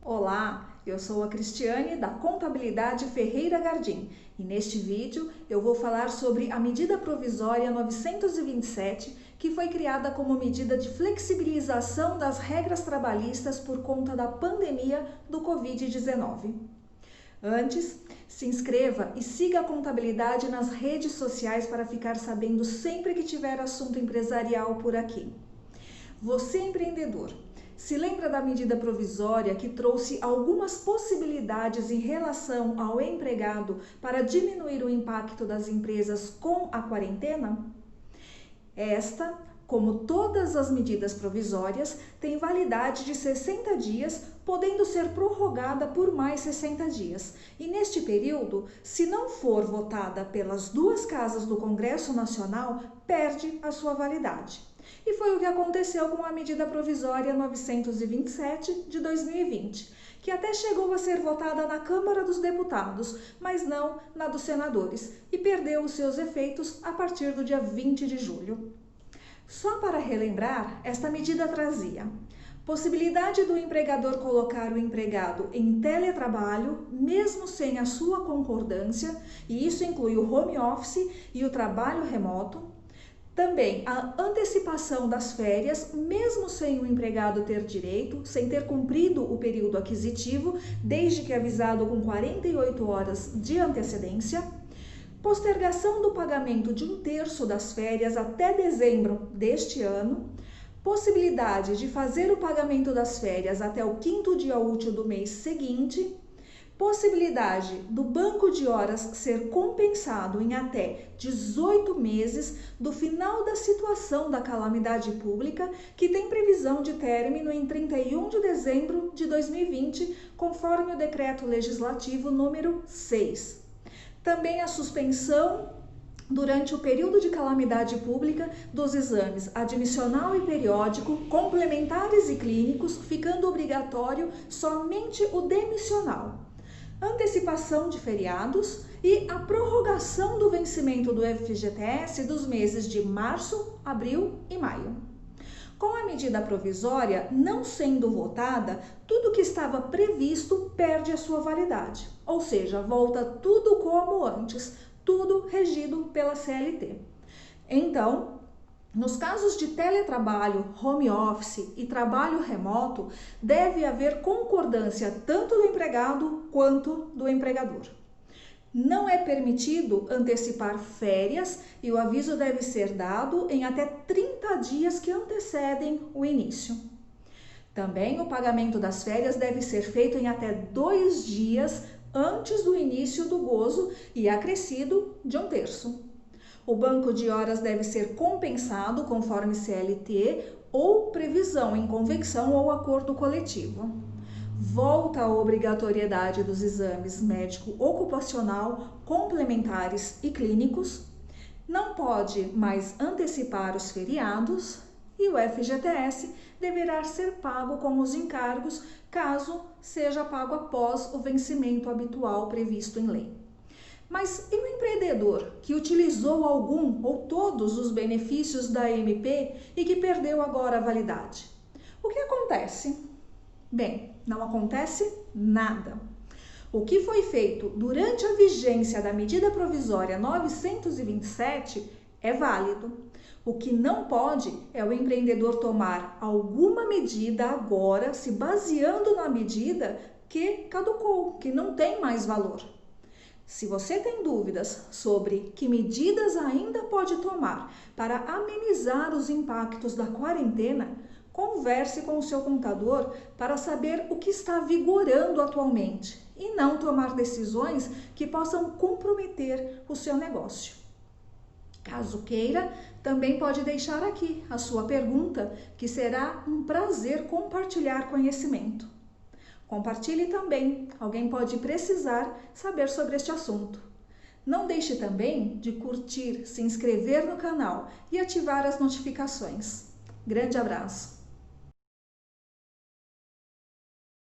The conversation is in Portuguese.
Olá, eu sou a Cristiane da Contabilidade Ferreira Gardim e neste vídeo eu vou falar sobre a medida provisória 927, que foi criada como medida de flexibilização das regras trabalhistas por conta da pandemia do Covid-19. Antes, se inscreva e siga a Contabilidade nas redes sociais para ficar sabendo sempre que tiver assunto empresarial por aqui. Você empreendedor, se lembra da medida provisória que trouxe algumas possibilidades em relação ao empregado para diminuir o impacto das empresas com a quarentena? Esta, como todas as medidas provisórias, tem validade de 60 dias, podendo ser prorrogada por mais 60 dias. E neste período, se não for votada pelas duas casas do Congresso Nacional, perde a sua validade. E foi o que aconteceu com a medida provisória 927 de 2020, que até chegou a ser votada na Câmara dos Deputados, mas não na dos senadores, e perdeu os seus efeitos a partir do dia 20 de julho. Só para relembrar, esta medida trazia possibilidade do empregador colocar o empregado em teletrabalho, mesmo sem a sua concordância, e isso inclui o home office e o trabalho remoto. Também a antecipação das férias, mesmo sem o empregado ter direito, sem ter cumprido o período aquisitivo, desde que avisado com 48 horas de antecedência. Postergação do pagamento de 1/3 das férias até dezembro deste ano. Possibilidade de fazer o pagamento das férias até o 5º dia útil do mês seguinte. Possibilidade do banco de horas ser compensado em até 18 meses do final da situação da calamidade pública, que tem previsão de término em 31 de dezembro de 2020, conforme o Decreto Legislativo número 6. Também a suspensão durante o período de calamidade pública dos exames admissional e periódico, complementares e clínicos, ficando obrigatório somente o demissional. Antecipação de feriados e a prorrogação do vencimento do FGTS dos meses de março, abril e maio. Com a medida provisória não sendo votada, tudo que estava previsto perde a sua validade, ou seja, volta tudo como antes, tudo regido pela CLT. Então, nos casos de teletrabalho, home office e trabalho remoto, deve haver concordância tanto do empregado quanto do empregador. Não é permitido antecipar férias e o aviso deve ser dado em até 30 dias que antecedem o início. Também o pagamento das férias deve ser feito em até 2 dias antes do início do gozo e acrescido de 1/3. O banco de horas deve ser compensado conforme CLT ou previsão em convenção ou acordo coletivo. Volta a obrigatoriedade dos exames médico-ocupacional, complementares e clínicos. Não pode mais antecipar os feriados e o FGTS deverá ser pago com os encargos, caso seja pago após o vencimento habitual previsto em lei. Mas e o empreendedor que utilizou algum ou todos os benefícios da MP e que perdeu agora a validade? O que acontece? Bem, não acontece nada. O que foi feito durante a vigência da medida provisória 927 é válido. O que não pode é o empreendedor tomar alguma medida agora, se baseando na medida que caducou, que não tem mais valor. Se você tem dúvidas sobre que medidas ainda pode tomar para amenizar os impactos da quarentena, converse com o seu contador para saber o que está vigorando atualmente e não tomar decisões que possam comprometer o seu negócio. Caso queira, também pode deixar aqui a sua pergunta, que será um prazer compartilhar conhecimento. Compartilhe também, alguém pode precisar saber sobre este assunto. Não deixe também de curtir, se inscrever no canal e ativar as notificações. Grande abraço!